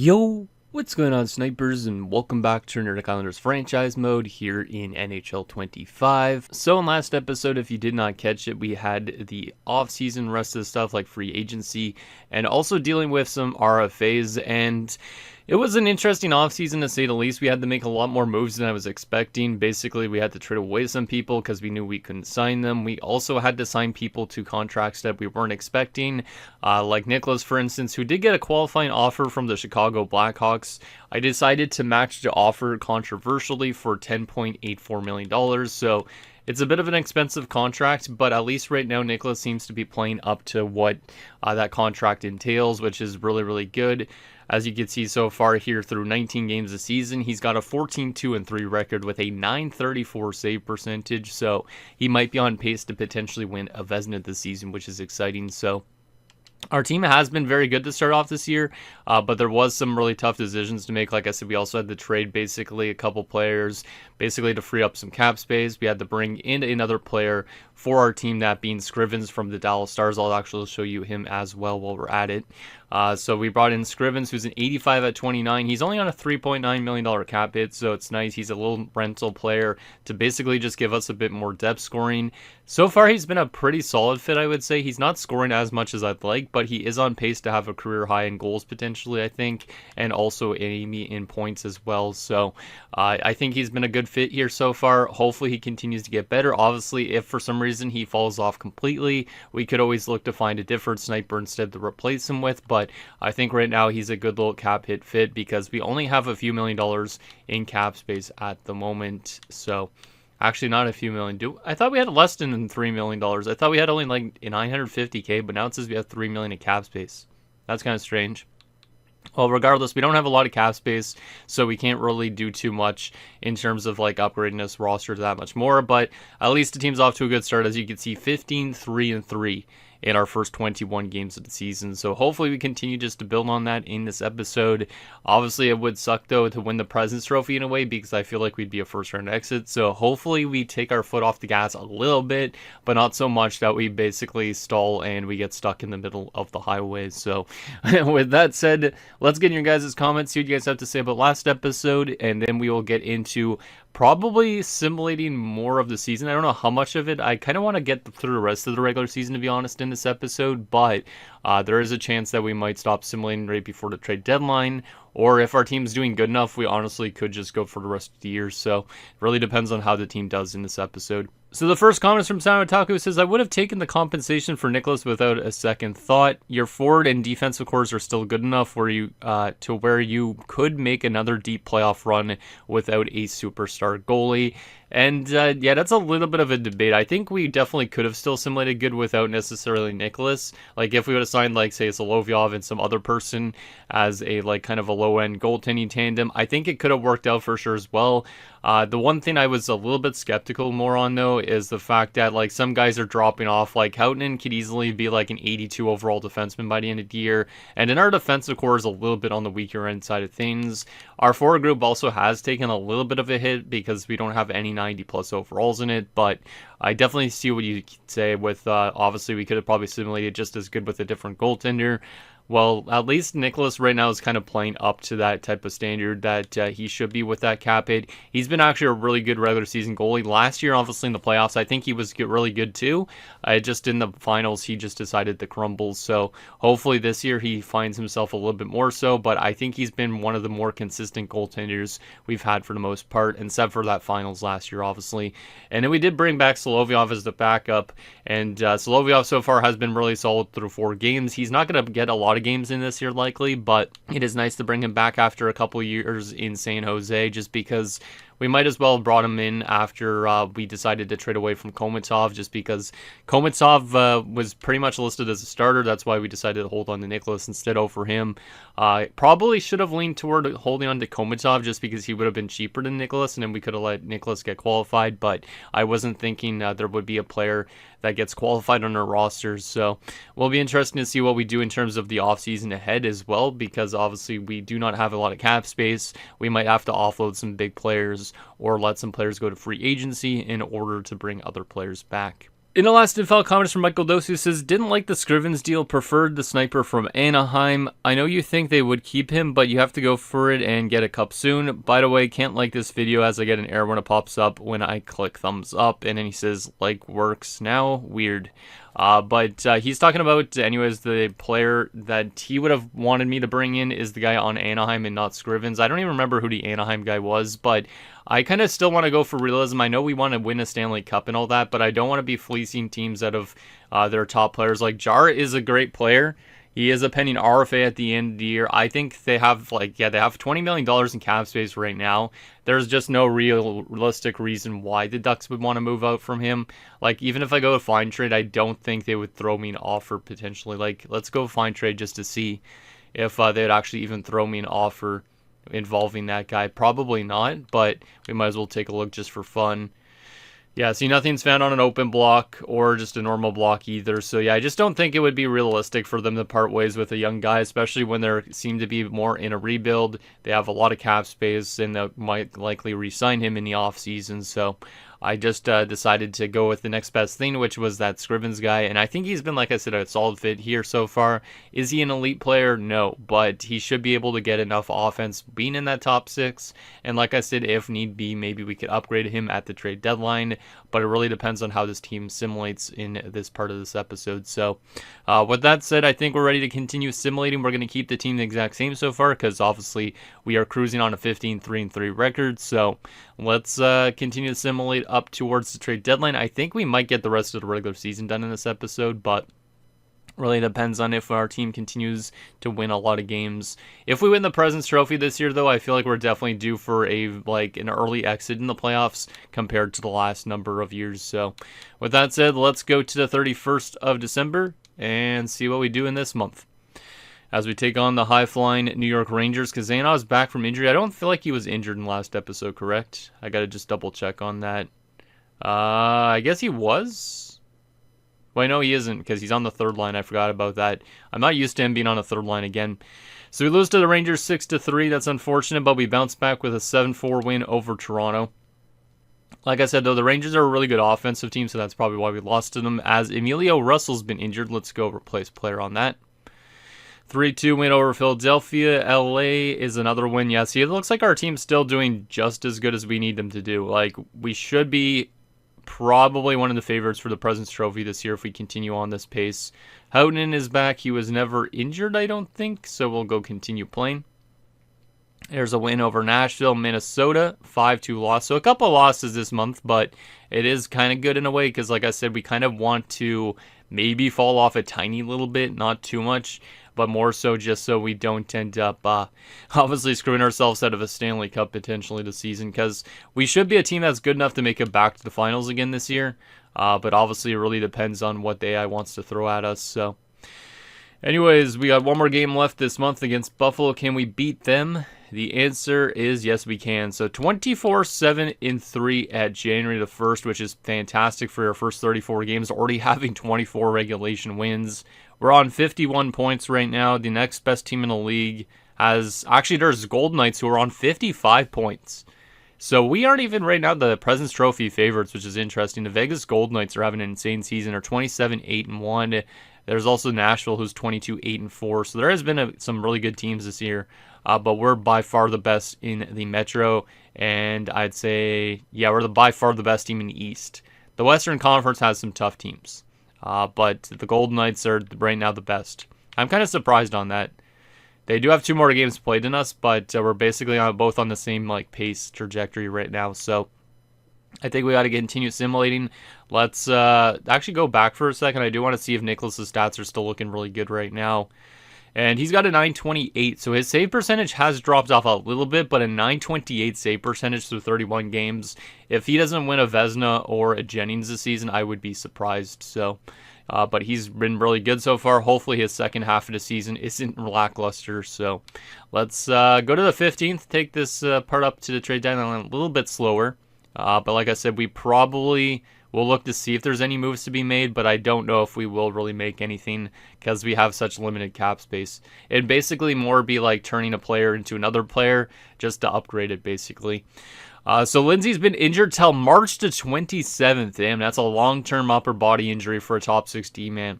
Yo, what's going on, snipers, and welcome back to Nordic Islanders franchise mode here in NHL 25. So in last episode, if you did not catch it, we had the off-season rest of the stuff like free agency and also dealing with some RFAs, and it was an interesting offseason to say the least. We had to make a lot more moves than I was expecting. Basically, we had to trade away some people because we knew we couldn't sign them. We also had to sign people to contracts that we weren't expecting, like Nicholas, for instance, who did get a qualifying offer from the Chicago Blackhawks. I decided to match the offer controversially for $10.84 million. So it's a bit of an expensive contract, but at least right now Nicholas seems to be playing up to what that contract entails, which is really, really good. As you can see so far here through 19 games this season, he's got a 14-2-3 record with a .934 save percentage, so he might be on pace to potentially win a Vezina this season, which is exciting. So our team has been very good to start off this year, but there was some really tough decisions to make. Like I said, we also had to trade basically a couple players, basically to free up some cap space. We had to bring in another player for our team, that being Scrivens from the Dallas Stars. I'll actually show you him as well while we're at it. So we brought in Scrivens, who's an 85 at 29. He's only on a $3.9 million cap hit, so it's nice. He's a little rental player to basically just give us a bit more depth scoring. So far, he's been a pretty solid fit, I would say. He's not scoring as much as I'd like, but he is on pace to have a career high in goals potentially, I think, and also in points as well. So I think he's been a good fit here so far. Hopefully, he continues to get better. Obviously, if for some reason he falls off completely, we could always look to find a different sniper instead to replace him with. But I think right now he's a good little cap hit fit because we only have a few $1,000,000 in cap space at the moment. So actually not a few million. I thought we had less than $3 million. I thought we had only like $950K, but now it says we have $3 million in cap space. That's kind of strange. Well, regardless, we don't have a lot of cap space, so we can't really do too much in terms of like upgrading this roster to that much more. But at least the team's off to a good start. As you can see, 15-3-3 in our first 21 games of the season. So hopefully we continue just to build on that in this episode. Obviously, it would suck, though, to win the President's Trophy in a way because I feel like we'd be a first-round exit. So hopefully we take our foot off the gas a little bit, but not so much that we basically stall and we get stuck in the middle of the highway. So with that said, let's get in your guys' comments, see what you guys have to say about last episode, and then we will get into probably simulating more of the season. I don't know how much of it. I kind of want to get through the rest of the regular season, to be honest, in this episode, but there is a chance that we might stop simulating right before the trade deadline, or if our team's doing good enough, we honestly could just go for the rest of the year. So it really depends on how the team does in this episode. So the first comment is from Sanotaku. Says, I would have taken the compensation for Nicholas without a second thought. Your forward and defensive cores are still good enough where you to where you could make another deep playoff run without a superstar goalie. And yeah, that's a little bit of a debate. I think we definitely could have still simulated good without necessarily Nicholas. Like if we would have signed like say Solovyov and some other person as a like kind of a low end goaltending tandem, I think it could have worked out for sure as well. The one thing I was a little bit skeptical more on though is the fact that like some guys are dropping off. Like Houghton could easily be like an 82 overall defenseman by the end of the year, and then our defensive core is a little bit on the weaker end side of things. Our forward group also has taken a little bit of a hit because we don't have any 90 plus overalls in it, but I definitely see what you say with obviously we could have probably simulated just as good with a different goaltender. Well, at least Nicholas right now is kind of playing up to that type of standard that he should be with that cap hit. He's been actually a really good regular season goalie. Last year, obviously in the playoffs, I think he was really good too. Just in the finals, he just decided to crumble. So hopefully this year he finds himself a little bit more so. But I think he's been one of the more consistent goaltenders we've had for the most part, except for that finals last year, obviously. And then we did bring back Solovyov as the backup. And Solovyov so far has been really solid through 4 games. He's not going to get a lot of games in this year likely, but it is nice to bring him back after a couple years in San Jose, just because we might as well have brought him in after we decided to trade away from Komatov, just because Komatov was pretty much listed as a starter. That's why we decided to hold on to Nicholas instead over him. Probably should have leaned toward holding on to Komatov just because he would have been cheaper than Nicholas, and then we could have let Nicholas get qualified, but I wasn't thinking there would be a player that gets qualified on our rosters. So we'll be interesting to see what we do in terms of the offseason ahead as well, because obviously we do not have a lot of cap space. We might have to offload some big players or let some players go to free agency in order to bring other players back. In the last info comments from Michael Dos, who says, didn't like the Scrivens deal, preferred the sniper from Anaheim. I know you think they would keep him, but you have to go for it and get a cup soon. By the way, can't like this video as I get an error when it pops up when I click thumbs up. And then he says, like works now. Weird. But he's talking about, anyways, the player that he would have wanted me to bring in is the guy on Anaheim and not Scrivens. I don't even remember who the Anaheim guy was, but I kind of still want to go for realism. I know we want to win a Stanley Cup and all that, but I don't want to be fleecing teams out of their top players. Like, Jar is a great player. He is a pending RFA at the end of the year. I think they have, they have $20 million in cap space right now. There's just no realistic reason why the Ducks would want to move out from him. Like, even if I go to fine trade, I don't think they would throw me an offer potentially. Like, let's go fine trade just to see if they would actually even throw me an offer involving that guy. Probably not, but we might as well take a look just for fun. Yeah, see, nothing's found on an open block or just a normal block either. So, yeah, I just don't think it would be realistic for them to part ways with a young guy, especially when they seem to be more in a rebuild. They have a lot of cap space, and they might likely re-sign him in the offseason. So, I just decided to go with the next best thing, which was that Scrivens guy. And I think he's been, like I said, a solid fit here so far. Is he an elite player? No, but he should be able to get enough offense being in that top six. And like I said, if need be, maybe we could upgrade him at the trade deadline. But it really depends on how this team simulates in this part of this episode. So with that said, I think we're ready to continue simulating. We're going to keep the team the exact same so far because obviously we are cruising on a 15-3-3 record. So let's continue to simulate up towards the trade deadline. I think we might get the rest of the regular season done in this episode, but really depends on if our team continues to win a lot of games. If we win the President's Trophy this year, though, I feel like we're definitely due for an early exit in the playoffs compared to the last number of years. So with that said, let's go to the 31st of December and see what we do in this month as we take on the high-flying New York Rangers. Kazanov is back from injury. I don't feel like he was injured in the last episode, correct? I got to just double-check on that. I guess he was? Well, no, he isn't because he's on the third line. I forgot about that. I'm not used to him being on the third line again. So we lose to the Rangers 6-3. That's unfortunate, but we bounce back with a 7-4 win over Toronto. Like I said, though, the Rangers are a really good offensive team, so that's probably why we lost to them. As Emilio Russell's been injured, let's go replace player on that. 3-2 win over Philadelphia. LA is another win. Yeah, see, it looks like our team's still doing just as good as we need them to do. Like, we should be probably one of the favorites for the President's Trophy this year if we continue on this pace. Houghton is back. He was never injured, I don't think, so we'll go continue playing. There's a win over Nashville, Minnesota, 5-2 loss. So a couple losses this month, but it is kind of good in a way because, like I said, we kind of want to maybe fall off a tiny little bit, not too much, but more so just so we don't end up obviously screwing ourselves out of a Stanley Cup potentially this season, because we should be a team that's good enough to make it back to the finals again this year, but obviously it really depends on what the AI wants to throw at us. So anyways, we got one more game left this month against Buffalo. Can we beat them? The answer is yes, we can. So 24-7-3 at January the 1st, which is fantastic for our first 34 games, already having 24 regulation wins. We're on 51 points right now. The next best team in the league has, actually there's Golden Knights who are on 55 points. So we aren't even right now the President's Trophy favorites, which is interesting. The Vegas Golden Knights are having an insane season. They're 27-8-1. There's also Nashville, who's 22-8-4. So there has been some really good teams this year. But we're by far the best in the Metro. And I'd say, yeah, we're by far the best team in the East. The Western Conference has some tough teams. But the Golden Knights are right now the best. I'm kind of surprised on that. They do have 2 more games played than us, but we're basically both on the same pace trajectory right now. So I think we got to continue simulating. Let's actually go back for a second. I do want to see if Nicholas's stats are still looking really good right now. And he's got a 928, so his save percentage has dropped off a little bit, but a 928 save percentage through 31 games. If he doesn't win a Vezina or a Jennings this season, I would be surprised. So, but he's been really good so far. Hopefully his second half of the season isn't lackluster. So let's go to the 15th, take this part up to the trade deadline a little bit slower. But like I said, we probably will look to see if there's any moves to be made, but I don't know if we will really make anything because we have such limited cap space. It'd basically more be like turning a player into another player just to upgrade it, basically. So Lindsey's been injured till March the 27th. Damn, that's a long-term upper body injury for a top 6 D man.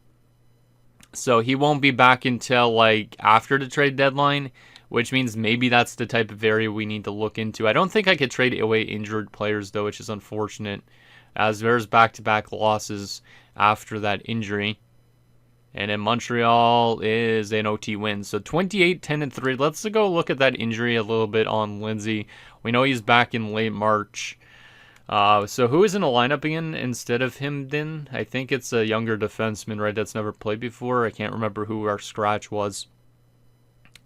So he won't be back until like after the trade deadline, which means maybe that's the type of area we need to look into. I don't think I could trade away injured players though, which is unfortunate, as there's back-to-back losses after that injury. And in Montreal is an OT win. So 28-10-3. Let's go look at that injury a little bit on Lindsey. We know he's back in late March. So who is in the lineup again instead of him then? I think it's a younger defenseman, right, that's never played before. I can't remember who our scratch was.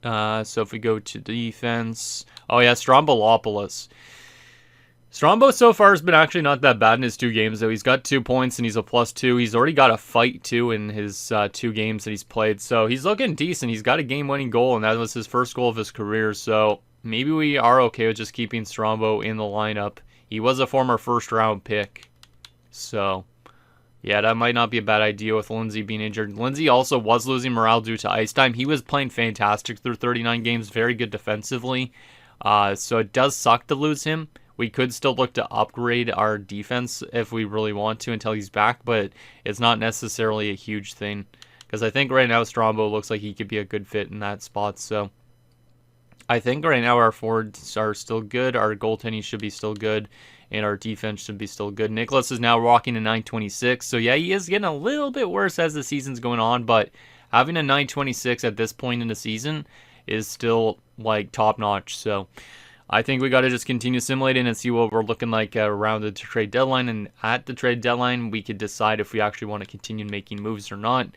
So if we go to defense. Oh yeah, Strombolopoulos. Strombo so far has been actually not that bad in his 2 games, though. He's got 2 points and he's a +2. He's already got a fight, too, in his 2 games that he's played. So he's looking decent. He's got a game-winning goal, and that was his first goal of his career. So maybe we are okay with just keeping Strombo in the lineup. He was a former first-round pick. So, yeah, that might not be a bad idea with Lindsey being injured. Lindsey also was losing morale due to ice time. He was playing fantastic through 39 games, very good defensively. So it does suck to lose him. We could still look to upgrade our defense if we really want to until he's back, but it's not necessarily a huge thing. Because I think right now Strombo looks like he could be a good fit in that spot. So I think right now our forwards are still good, our goaltending should be still good, and our defense should be still good. Nicholas is now rocking a 926. So yeah, he is getting a little bit worse as the season's going on, but having a 926 at this point in the season is still like top notch. So I think we got to just continue simulating and see what we're looking like around the trade deadline. And at the trade deadline, we could decide if we actually want to continue making moves or not.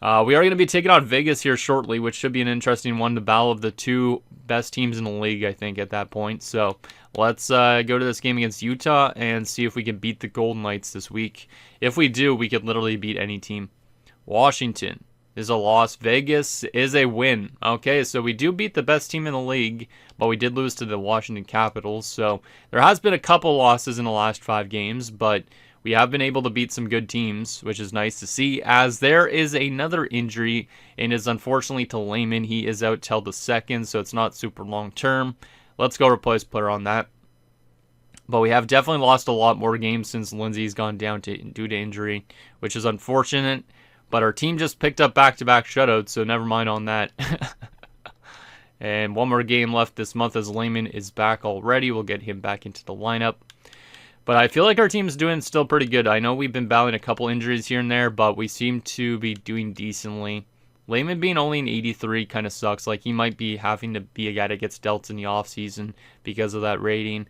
We are going to be taking on Vegas here shortly, which should be an interesting one. The battle of the 2 best teams in the league, I think, at that point. So let's go to this game against Utah and see if we can beat the Golden Knights this week. If we do, we could literally beat any team. Washington is a loss. Vegas is a win. Okay, so we do beat the best team in the league, but we did lose to the Washington Capitals. So there has been a couple losses in the last 5 games, but we have been able to beat some good teams, which is nice to see, as there is another injury, and is unfortunately to Lehman. He is out till the 2nd, so it's not super long term. Let's go replace player on that. But we have definitely lost a lot more games since Lindsey's gone down due to injury, which is unfortunate. But our team just picked up back-to-back shutouts, so never mind on that. And one more game left this month as Lehman is back already. We'll get him back into the lineup. But I feel like our team's doing still pretty good. I know we've been battling a couple injuries here and there, but we seem to be doing decently. Lehman being only an 83 kind of sucks. Like, he might be having to be a guy that gets dealt in the offseason because of that rating.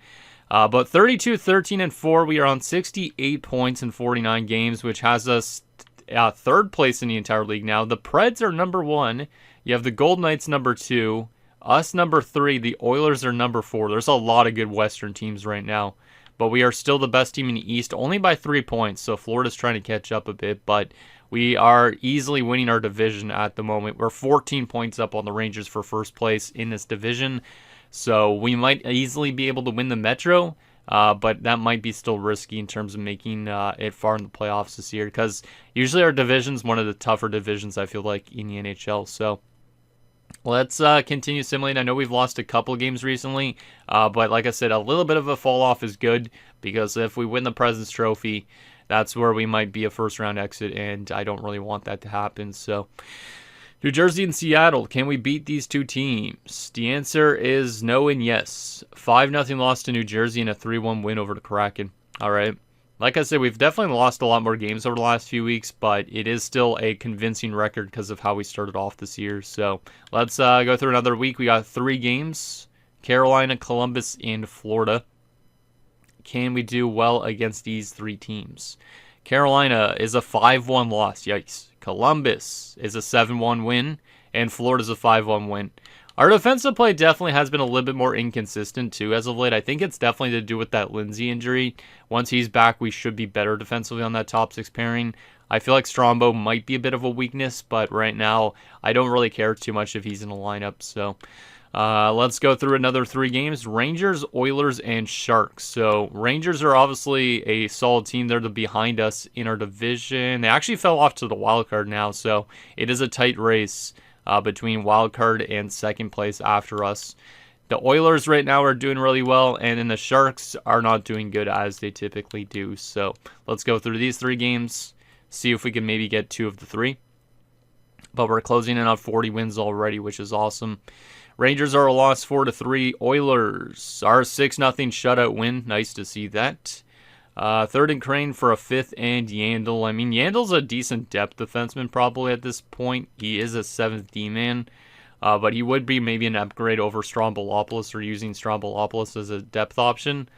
But 32, 13, and 4, we are on 68 points in 49 games, which has us 3rd place in the entire league now. The Preds are number 1. You have the Golden Knights number 2. Us number 3. The Oilers are number 4. There's a lot of good Western teams right now. But we are still the best team in the East, only by 3 points. So Florida's trying to catch up a bit. But we are easily winning our division at the moment. We're 14 points up on the Rangers for first place in this division. So we might easily be able to win the Metro. But that might be still risky in terms of making it far in the playoffs this year, because usually our division's one of the tougher divisions, I feel like, in the NHL. So let's continue simulating. I know we've lost a couple games recently, but like I said, a little bit of a fall off is good, because if we win the President's Trophy, that's where we might be a first-round exit, and I don't really want that to happen. So New Jersey and Seattle, can we beat these 2 teams? The answer is no and yes. 5-0 loss to New Jersey and a 3-1 win over the Kraken. All right. Like I said, we've definitely lost a lot more games over the last few weeks, but it is still a convincing record because of how we started off this year. So let's go through another week. We got 3 games: Carolina, Columbus, and Florida. Can we do well against these 3 teams? Carolina is a 5-1 loss. Yikes. Columbus is a 7-1 win, and Florida's a 5-1 win. Our defensive play definitely has been a little bit more inconsistent, too, as of late. I think it's definitely to do with that Lindsey injury. Once he's back, we should be better defensively on that top 6 pairing. I feel like Strombo might be a bit of a weakness, but right now, I don't really care too much if he's in the lineup. So let's go through another 3 games. Rangers, Oilers, and Sharks. So Rangers are obviously a solid team. They're the behind us in our division. They actually fell off to the wild card now, so it is a tight race between wild card and second place after us. The Oilers right now are doing really well, and then the Sharks are not doing good as they typically do. So let's go through these 3 games, see if we can maybe get 2 of the 3. But we're closing in on 40 wins already, which is awesome. Rangers are a loss 4-3. Oilers are a 6-0 shutout win. Nice to see that. Third and Crane for a 5th and Yandel. I mean, Yandel's a decent depth defenseman probably at this point. He is a 7th D-man. But he would be maybe an upgrade over Strombolopoulos or using Strombolopoulos as a depth option.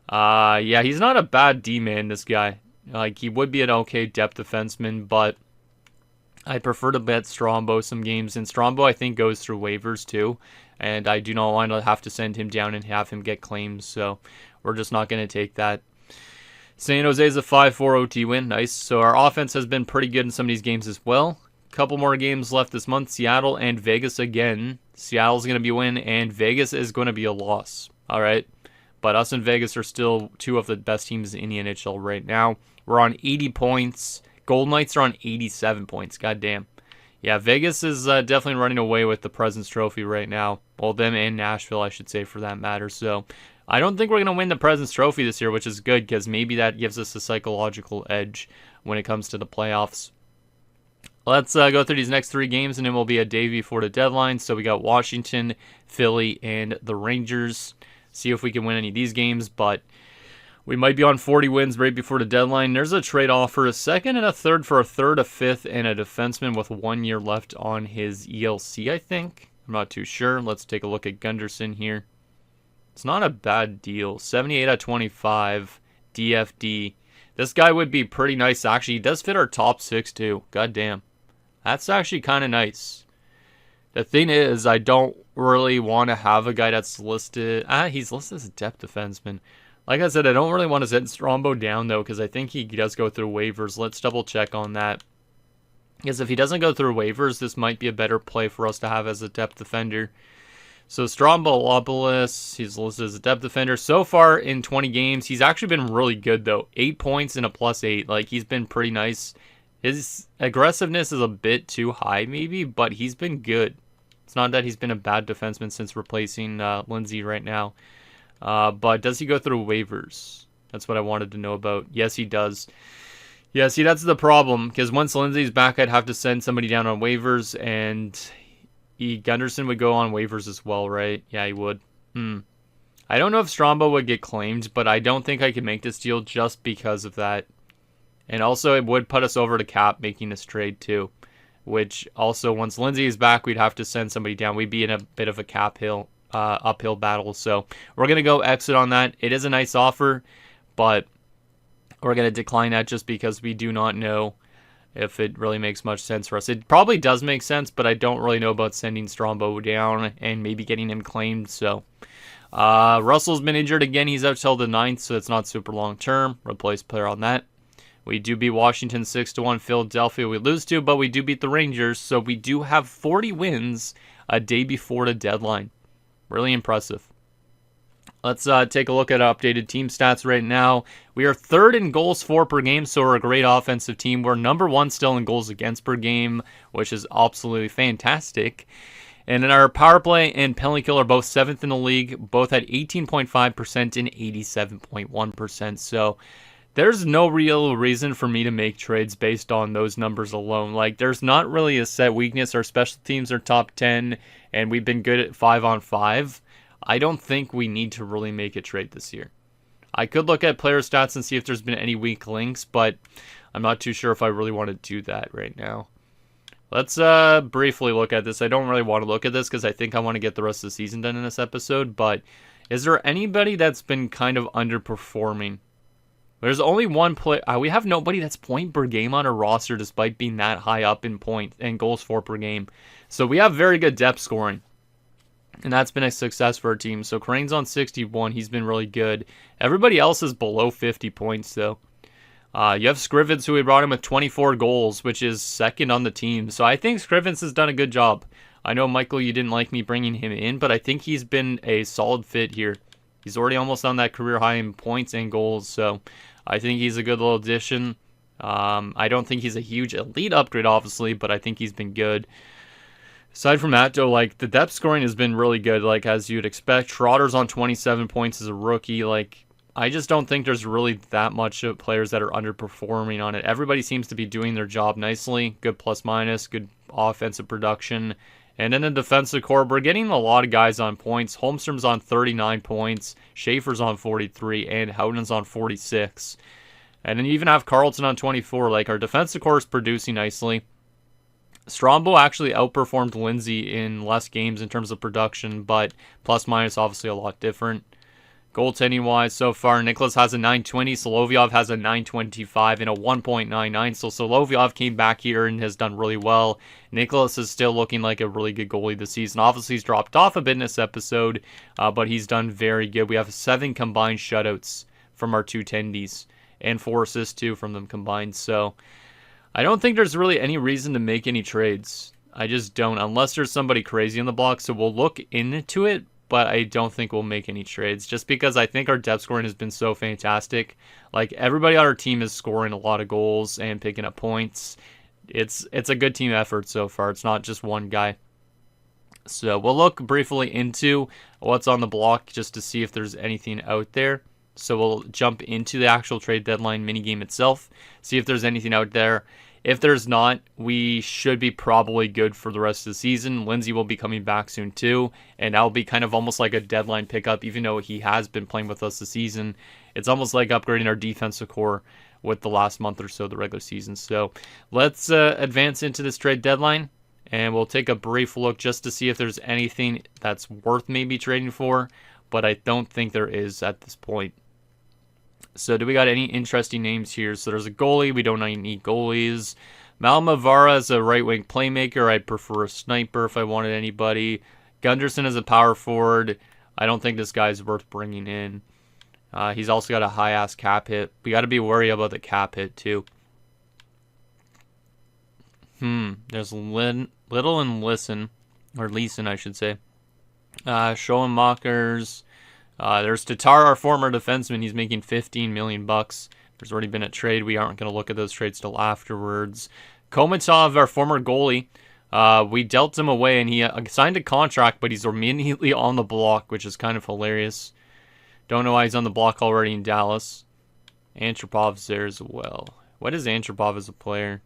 Yeah, he's not a bad D-man, this guy. Like, he would be an okay depth defenseman, but I prefer to bet Strombo some games. And Strombo, I think, goes through waivers too. And I do not want to have to send him down and have him get claims. So we're just not going to take that. San Jose's a 5-4 OT win. Nice. So our offense has been pretty good in some of these games as well. Couple more games left this month. Seattle and Vegas again. Seattle's going to be a win, and Vegas is going to be a loss. All right. But us and Vegas are still 2 of the best teams in the NHL right now. We're on 80 points. Golden Knights are on 87 points. God damn. Yeah, Vegas is definitely running away with the President's Trophy right now. Well, them and Nashville, I should say, for that matter. So I don't think we're going to win the President's Trophy this year, which is good because maybe that gives us a psychological edge when it comes to the playoffs. Let's go through these next 3 games, and then we'll be a day before the deadline. So we got Washington, Philly, and the Rangers. See if we can win any of these games, but we might be on 40 wins right before the deadline. There's a trade offer, a 2nd and a 3rd for a 3rd, a 5th, and a defenseman with 1 year left on his ELC, I think. I'm not too sure. Let's take a look at Gunderson here. It's not a bad deal. 78/25, DFD. This guy would be pretty nice, actually. He does fit our top 6, too. God damn. That's actually kind of nice. The thing is, I don't really want to have a guy that's listed. He's listed as a depth defenseman. Like I said, I don't really want to send Strombo down, though, because I think he does go through waivers. Let's double check on that. Because if he doesn't go through waivers, this might be a better play for us to have as a depth defender. So Strombolopoulos, he's listed as a depth defender. So far in 20 games, he's actually been really good, though. 8 points and a +8. Like, he's been pretty nice. His aggressiveness is a bit too high, maybe, but he's been good. It's not that he's been a bad defenseman since replacing Lindsay right now. But does he go through waivers? That's what I wanted to know about. Yes, he does. Yeah, see, that's the problem. Because once Lindsay's back, I'd have to send somebody down on waivers. And Gunderson would go on waivers as well, right? Yeah, he would. I don't know if Strombo would get claimed, but I don't think I could make this deal just because of that. And also, it would put us over the cap making this trade, too. Which also, once Lindsay is back, we'd have to send somebody down. We'd be in a bit of a uphill battle. So we're going to go exit on that. It is a nice offer, but we're going to decline that just because we do not know if it really makes much sense for us. It probably does make sense, but I don't really know about sending Strombo down and maybe getting him claimed. So Russell's been injured again. He's out till the 9th, so it's not super long term. Replace player on that. We do beat Washington 6-1. Philadelphia we lose to, but we do beat the Rangers. So we do have 40 wins a day before the deadline. Really impressive. Let's take a look at updated team stats right now. We are 3rd in goals for per game, so we're a great offensive team. We're number 1 still in goals against per game, which is absolutely fantastic. And in our power play and penalty kill are both 7th in the league, both at 18.5% and 87.1%. So there's no real reason for me to make trades based on those numbers alone. Like, there's not really a set weakness. Our special teams are top 10, and we've been good at 5-on-5. I don't think we need to really make a trade this year. I could look at player stats and see if there's been any weak links, but I'm not too sure if I really want to do that right now. Let's briefly look at this. I don't really want to look at this because I think I want to get the rest of the season done in this episode, but is there anybody that's been kind of underperforming? There's only one play. We have nobody that's point per game on our roster despite being that high up in point and goals for per game. So we have very good depth scoring. And that's been a success for our team. So Crane's on 61. He's been really good. Everybody else is below 50 points, though. You have Scrivens, who we brought in with 24 goals, which is 2nd on the team. So I think Scrivens has done a good job. I know, Michael, you didn't like me bringing him in, but I think he's been a solid fit here. He's already almost on that career high in points and goals, so I think he's a good little addition. I don't think he's a huge elite upgrade, obviously, but I think he's been good. Aside from that, though, like, the depth scoring has been really good, like, as you'd expect. Schroeder's on 27 points as a rookie. Like, I just don't think there's really that much of players that are underperforming on it. Everybody seems to be doing their job nicely. Good plus minus, good offensive production. And in the defensive core, we're getting a lot of guys on points. Holmstrom's on 39 points. Schaefer's on 43. And Howden's on 46. And then you even have Carlton on 24. Like, our defensive core is producing nicely. Strombo actually outperformed Lindsay in less games in terms of production, but plus minus obviously a lot different. Goaltending wise so far, Nicholas has a 920, Solovyov has a 925 and a 1.99. So Solovyov came back here and has done really well. Nicholas is still looking like a really good goalie this season. Obviously, he's dropped off a bit in this episode, but he's done very good. We have 7 combined shutouts from our 2 tendies and 4 assists too from them combined. So I don't think there's really any reason to make any trades. I just don't, unless there's somebody crazy in the block. So we'll look into it, but I don't think we'll make any trades just because I think our depth scoring has been so fantastic. Like, everybody on our team is scoring a lot of goals and picking up points. It's a good team effort so far. It's not just one guy. So we'll look briefly into what's on the block just to see if there's anything out there. So we'll jump into the actual trade deadline minigame itself, see if there's anything out there. If there's not, we should be probably good for the rest of the season. Lindsay will be coming back soon too, and that'll be kind of almost like a deadline pickup, even though he has been playing with us this season. It's almost like upgrading our defensive core with the last month or so of the regular season. So let's advance into this trade deadline, and we'll take a brief look just to see if there's anything that's worth maybe trading for, but I don't think there is at this point. So do we got any interesting names here? So there's a goalie. We don't need goalies. Malmavara is a right-wing playmaker. I'd prefer a sniper if I wanted anybody. Gunderson is a power forward. I don't think this guy's worth bringing in. He's also got a high-ass cap hit. We got to be worried about the cap hit, too. There's Little and Listen. Or Leeson, I should say. Schoenmakers. There's Tatar, our former defenseman. He's making $15 million. There's already been a trade. We aren't going to look at those trades till afterwards. Komatov, our former goalie. We dealt him away, and he signed a contract, but he's immediately on the block, which is kind of hilarious. Don't know why he's on the block already in Dallas. Antropov's there as well. What is Antropov as a player?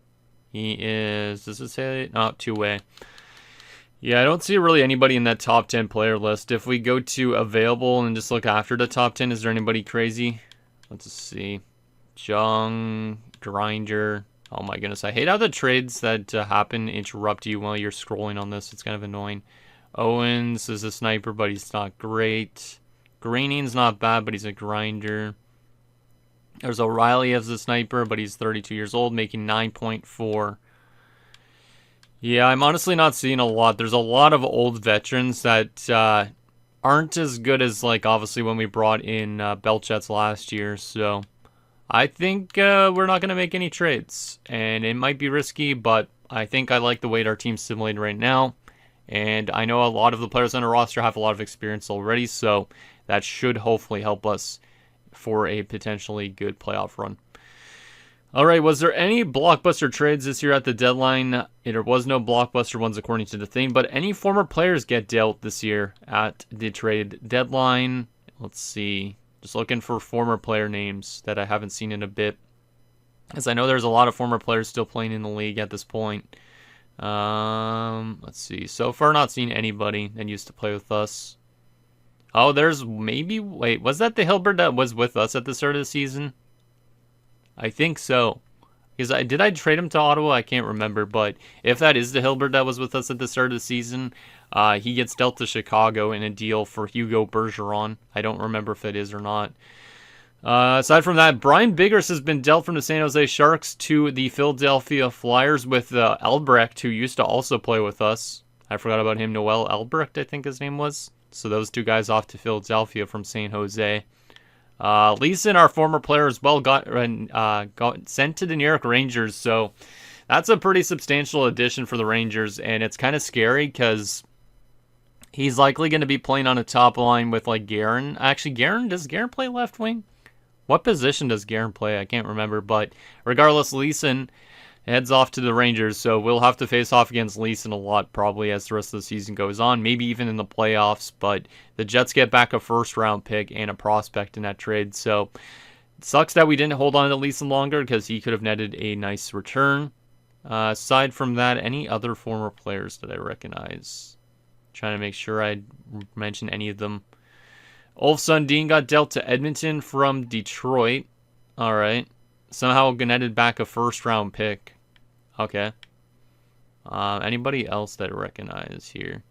He is, does it say? No, two-way. Yeah, I don't see really anybody in that top 10 player list. If we go to available and just look after the top 10, is there anybody crazy? Let's see. Jung, Grinder. Oh my goodness, I hate how the trades that happen interrupt you while you're scrolling on this. It's kind of annoying. Owens is a sniper, but he's not great. Greening's not bad, but he's a grinder. There's O'Reilly as a sniper, but he's 32 years old, making 9.4. Yeah, I'm honestly not seeing a lot. There's a lot of old veterans that aren't as good as, like, obviously when we brought in Belchets last year. So I think we're not going to make any trades. And it might be risky, but I think I like the way our team's simulated right now. And I know a lot of the players on our roster have a lot of experience already, so that should hopefully help us for a potentially good playoff run. All right, was there any blockbuster trades this year at the deadline? There was no blockbuster ones according to the thing, but any former players get dealt this year at the trade deadline? Let's see. Just looking for former player names that I haven't seen in a bit, as I know there's a lot of former players still playing in the league at this point. Let's see. So far, not seen anybody that used to play with us. Oh, there's maybe... Wait, was that the Hilbert that was with us at the start of the season? I think so. Because did I trade him to Ottawa? I can't remember. But if that is the Hilbert that was with us at the start of the season, he gets dealt to Chicago in a deal for Hugo Bergeron. I don't remember if it is or not. Aside from that, Brian Biggers has been dealt from the San Jose Sharks to the Philadelphia Flyers with Albrecht, who used to also play with us. I forgot about him. Noel Albrecht, I think his name was. So those two guys off to Philadelphia from San Jose. Leeson, our former player, as well, got sent to the New York Rangers. So that's a pretty substantial addition for the Rangers, and it's kind of scary because he's likely going to be playing on a top line with like Guerin. Actually, does Guerin play left wing? What position does Guerin play? I can't remember, but regardless, Leeson heads off to the Rangers, so we'll have to face off against Leeson a lot probably as the rest of the season goes on, maybe even in the playoffs, but the Jets get back a first-round pick and a prospect in that trade, so it sucks that we didn't hold on to Leeson longer because he could have netted a nice return. Aside from that, any other former players that I recognize? Trying to make sure I mention any of them. Ulf Sundin got dealt to Edmonton from Detroit. All right. Somehow netted back a first-round pick. Okay. Anybody else that I recognize here?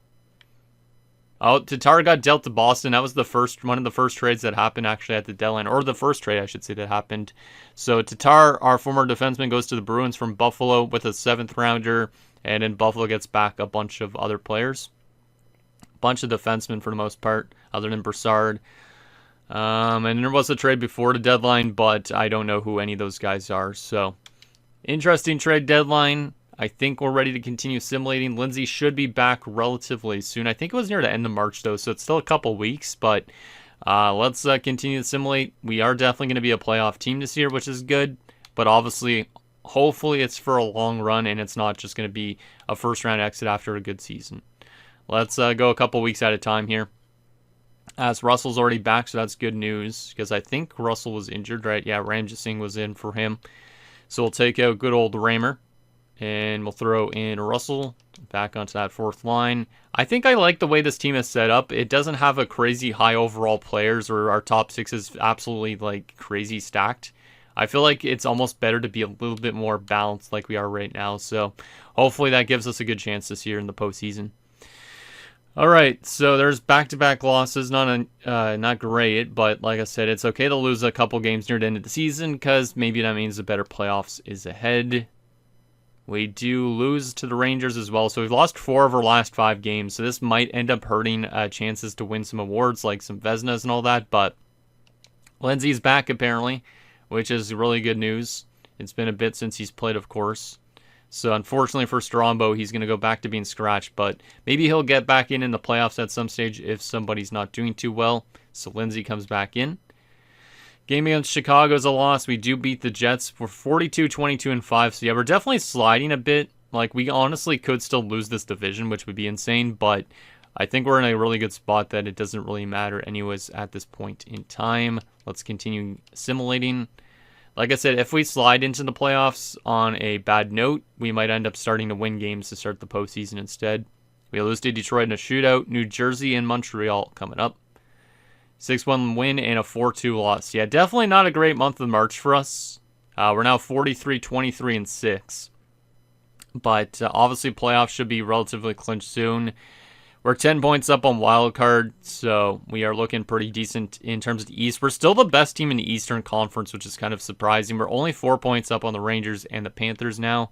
Oh, Tatar got dealt to Boston. That was one of the first trades that happened actually at the deadline, or the first trade I should say that happened. So Tatar, our former defenseman, goes to the Bruins from Buffalo with a 7th rounder, and then Buffalo gets back a bunch of other players. Bunch of defensemen for the most part, other than Brassard. And there was a trade before the deadline, but I don't know who any of those guys are. So, interesting trade deadline. I think we're ready to continue simulating. Lindsay should be back relatively soon. I think it was near the end of March, though, so it's still a couple weeks. But let's continue to simulate. We are definitely going to be a playoff team this year, which is good. But obviously, hopefully it's for a long run, and it's not just going to be a first-round exit after a good season. Let's go a couple weeks at a time here. As Russell's already back, so that's good news. Because I think Russell was injured, right? Yeah, Ramjit Singh was in for him. So we'll take out good old Raymer. And we'll throw in Russell back onto that 4th line. I think I like the way this team is set up. It doesn't have a crazy high overall players, or our top 6 is absolutely like crazy stacked. I feel like it's almost better to be a little bit more balanced like we are right now. So hopefully that gives us a good chance this year in the postseason. All right, so there's back-to-back losses. Not great, but like I said, it's okay to lose a couple games near the end of the season because maybe that means the better playoffs is ahead. We do lose to the Rangers as well, so we've lost 4 of our last 5 games, so this might end up hurting chances to win some awards like some Vezinas and all that, but Lindsay's back apparently, which is really good news. It's been a bit since he's played, of course. So unfortunately for Strombo, he's going to go back to being scratched, but maybe he'll get back in the playoffs at some stage if somebody's not doing too well. So Lindsay comes back in. Game against Chicago is a loss. We do beat the Jets for 42, 22, and 5. So yeah, we're definitely sliding a bit. Like, we honestly could still lose this division, which would be insane, but I think we're in a really good spot that it doesn't really matter anyways at this point in time. Let's continue simulating. Like I said, if we slide into the playoffs on a bad note, we might end up starting to win games to start the postseason instead. We lose to Detroit in a shootout, New Jersey and Montreal coming up. 6-1 win and a 4-2 loss. Yeah, definitely not a great month of March for us. We're now 43, 23, and 6. But obviously playoffs should be relatively clinched soon. We're 10 points up on wild card, so we are looking pretty decent in terms of the East. We're still the best team in the Eastern Conference, which is kind of surprising. We're only 4 points up on the Rangers and the Panthers now.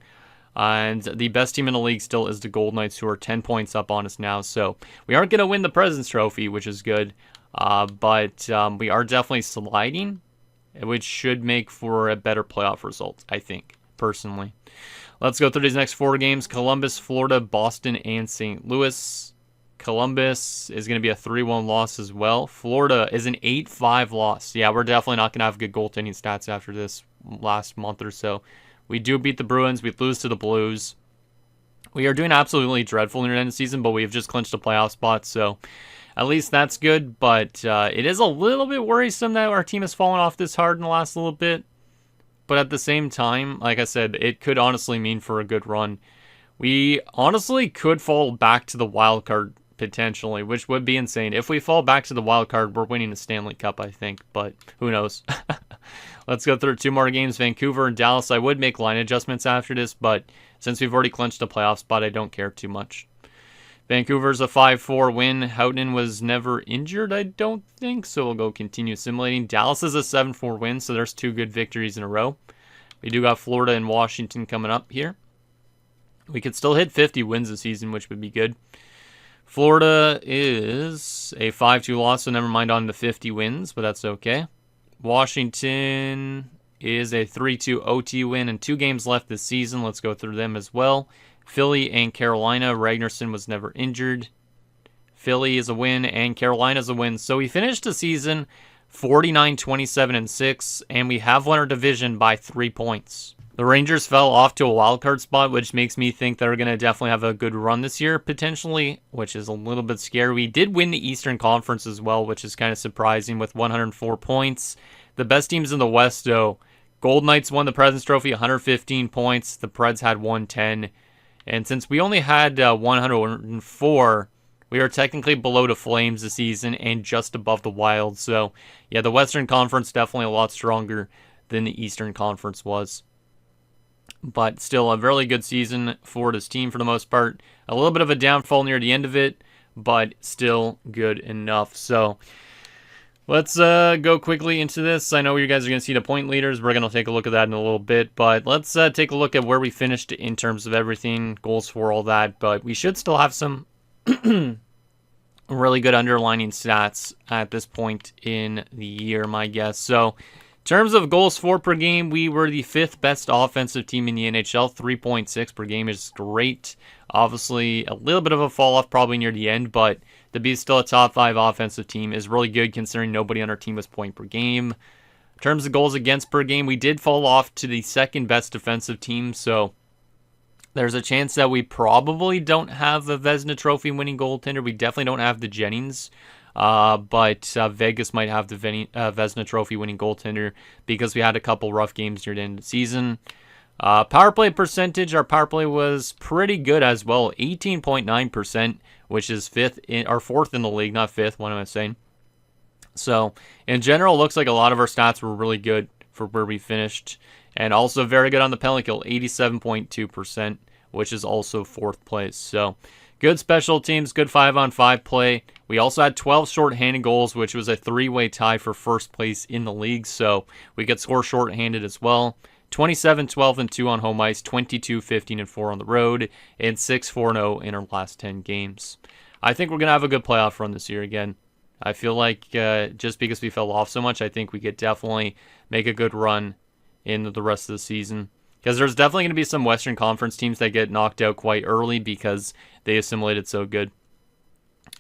And the best team in the league still is the Golden Knights, who are 10 points up on us now. So we aren't going to win the President's Trophy, which is good. But we are definitely sliding, which should make for a better playoff result, I think, personally. Let's go through these next 4 games. Columbus, Florida, Boston, and St. Louis. Columbus is going to be a 3-1 loss as well. Florida is an 8-5 loss. Yeah, we're definitely not going to have good goaltending stats after this last month or so. We do beat the Bruins. We lose to the Blues. We are doing absolutely dreadful near the end of the season, but we've just clinched a playoff spot, so at least that's good. But it is a little bit worrisome that our team has fallen off this hard in the last little bit. But at the same time, like I said, it could honestly mean for a good run. We honestly could fall back to the wild card potentially, which would be insane. If we fall back to the wild card, we're winning the Stanley Cup, I think, but who knows. Let's go through 2 more games. Vancouver and Dallas. I would make line adjustments after this, but since we've already clinched a playoff spot, I don't care too much. Vancouver's a 5-4 win. Houghton was never injured, I don't think, so we'll go continue simulating. Dallas is a 7-4 win, so there's 2 good victories in a row. We do got Florida and Washington coming up here. We could still hit 50 wins this season, which would be good. Florida is a 5-2 loss, so never mind on the 50 wins, but that's okay. Washington is a 3-2 OT win and 2 games left this season. Let's go through them as well. Philly and Carolina. Ragnarsson was never injured. Philly is a win and Carolina is a win. So we finished the season 49, 27, and 6, and we have won our division by 3 points. The Rangers fell off to a wild card spot, which makes me think they're going to definitely have a good run this year, potentially, which is a little bit scary. We did win the Eastern Conference as well, which is kind of surprising with 104 points. The best teams in the West, though, Golden Knights won the President's Trophy, 115 points. The Preds had 110. And since we only had 104, we are technically below the Flames this season and just above the Wild. So, yeah, the Western Conference definitely a lot stronger than the Eastern Conference was. But still a really good season for this team for the most part. A little bit of a downfall near the end of it, but still good enough. So let's go quickly into this. I know you guys are going to see the point leaders. We're going to take a look at that in a little bit. But let's take a look at where we finished in terms of everything, goals for, all that. But we should still have some really good underlining stats at this point in the year, my guess. So in terms of goals for per game, we were the 5th best offensive team in the NHL. 3.6 per game is great. Obviously, a little bit of a fall off probably near the end, but to be still a top 5 offensive team is really good considering nobody on our team was point per game. In terms of goals against per game, we did fall off to the 2nd best defensive team, so there's a chance that we probably don't have a Vezina Trophy winning goaltender. We definitely don't have the Jennings. But Vegas might have the Vezina Trophy winning goaltender because we had a couple rough games near the end of the season. Power play percentage, our power play was pretty good as well, 18.9%, which is 4th in the league, not 5th, what am I saying? So, in general, looks like a lot of our stats were really good for where we finished. And also very good on the penalty kill, 87.2%, which is also 4th place. So, good special teams, good 5-on-5 play. We also had 12 shorthanded goals, which was a 3-way tie for 1st place in the league. So, we could score shorthanded as well. 27, 12, and 2 on home ice, 22, 15, and 4 on the road, and 6, 4, 0 in our last 10 games. I think we're going to have a good playoff run this year again. I feel like just because we fell off so much, I think we could definitely make a good run in the rest of the season. Because there's definitely going to be some Western Conference teams that get knocked out quite early because they assimilated so good.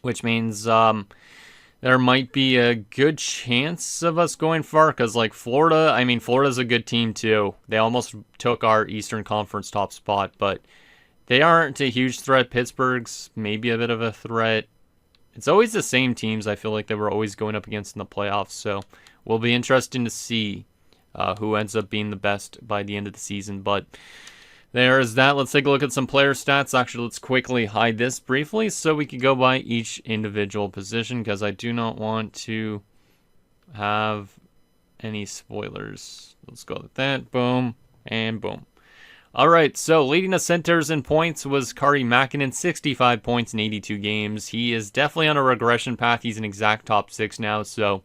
Which means there might be a good chance of us going far. Because like Florida, Florida's a good team too. They almost took our Eastern Conference top spot. But they aren't a huge threat. Pittsburgh's maybe a bit of a threat. It's always the same teams I feel like they were always going up against in the playoffs. So will be interesting to see who ends up being the best by the end of the season. But there's that. Let's take a look at some player stats. Actually, let's quickly hide this briefly so we can go by each individual position because I do not want to have any spoilers. Let's go with that. Boom and boom. All right, so leading the centers in points was Kari Mäkinen, 65 points in 82 games. He is definitely on a regression path. He's an exact top 6 now, so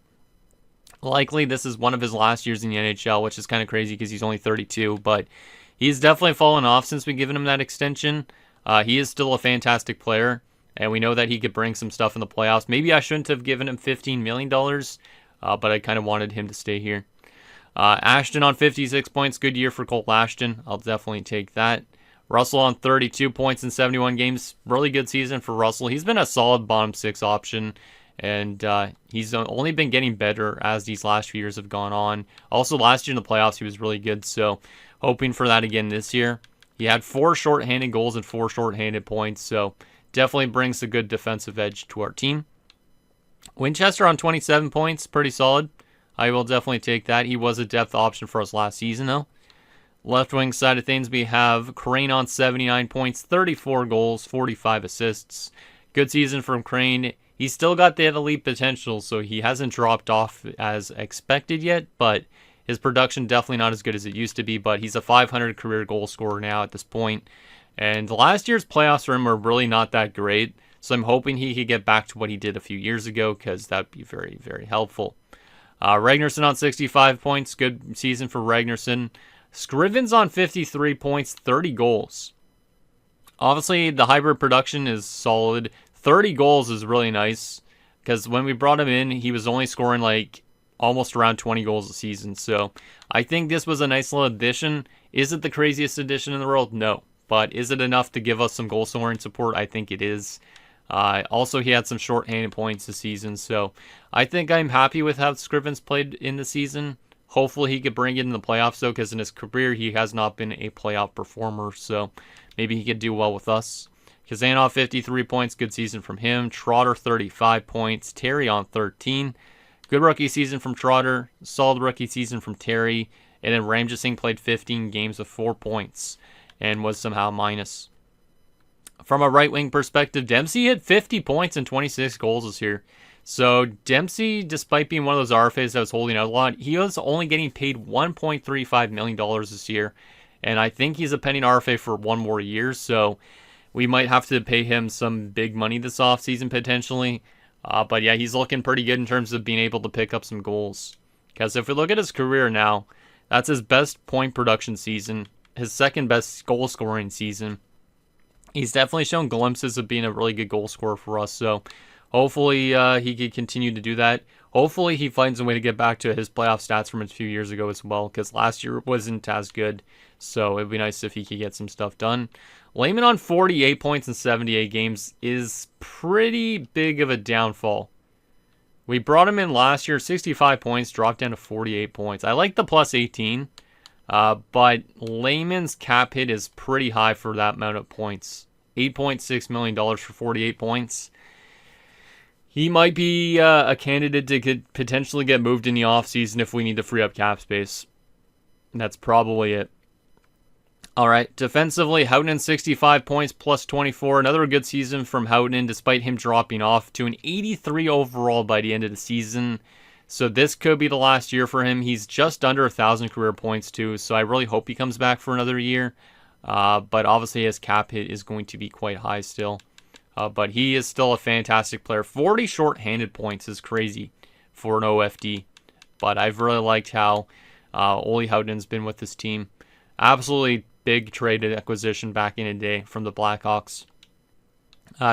likely this is one of his last years in the NHL, which is kind of crazy because he's only 32, but he's definitely fallen off since we've given him that extension. He is still a fantastic player, and we know that he could bring some stuff in the playoffs. Maybe I shouldn't have given him $15 million, but I kind of wanted him to stay here. Ashton on 56 points. Good year for Cole Ashton. I'll definitely take that. Russell on 32 points in 71 games. Really good season for Russell. He's been a solid bottom 6 option. And he's only been getting better as these last few years have gone on. Also, last year in the playoffs, he was really good. So, hoping for that again this year. He had 4 shorthanded goals and 4 shorthanded points. So, definitely brings a good defensive edge to our team. Winchester on 27 points. Pretty solid. I will definitely take that. He was a depth option for us last season, though. Left wing side of things, we have Crane on 79 points, 34 goals, 45 assists. Good season from Crane. He's still got the elite potential, so he hasn't dropped off as expected yet, but his production definitely not as good as it used to be, but he's a 500 career goal scorer now at this point. And last year's playoffs for him were really not that great, so I'm hoping he could get back to what he did a few years ago, because that would be very, very helpful. Ragnarsson on 65 points. Good season for Ragnarsson. Scrivens on 53 points, 30 goals. Obviously, the hybrid production is solid. 30 goals is really nice because when we brought him in, he was only scoring like almost around 20 goals a season. So I think this was a nice little addition. Is it the craziest addition in the world? No. But is it enough to give us some goal scoring support? I think it is. Also, he had some shorthanded points this season, so I think I'm happy with how Scrivens played in the season. Hopefully he could bring it in the playoffs, though, because in his career he has not been a playoff performer. So maybe he could do well with us. Kazanov, 53 points. Good season from him. Trotter, 35 points. Terry on 13. Good rookie season from Trotter. Solid rookie season from Terry. And then Ramjit Singh played 15 games with 4 points and was somehow minus. From a right wing perspective, Dempsey hit 50 points and 26 goals this year. So Dempsey, despite being one of those RFAs that was holding out a lot, he was only getting paid $1.35 million this year. And I think he's a pending RFA for one more year. So we might have to pay him some big money this offseason potentially. But yeah, he's looking pretty good in terms of being able to pick up some goals. Because if we look at his career now, that's his best point production season, his second best goal scoring season. He's definitely shown glimpses of being a really good goal scorer for us. So hopefully he can continue to do that. Hopefully he finds a way to get back to his playoff stats from a few years ago as well, because last year wasn't as good. So it'd be nice if he could get some stuff done. Lehman on 48 points in 78 games is pretty big of a downfall. We brought him in last year, 65 points, dropped down to 48 points. I like the plus 18, but Lehman's cap hit is pretty high for that amount of points. $8.6 million for 48 points. He might be a candidate to potentially get moved in the offseason if we need to free up cap space. And that's probably it. All right, defensively, Houghton 65 points plus 24. Another good season from Houghton despite him dropping off to an 83 overall by the end of the season. So this could be the last year for him. He's just under 1,000 career points too, so I really hope he comes back for another year. But obviously his cap hit is going to be quite high still. But he is still a fantastic player. 40 short-handed points is crazy for an OFD. But I've really liked how Olli Houghton's been with this team. Absolutely big trade acquisition back in the day from the Blackhawks.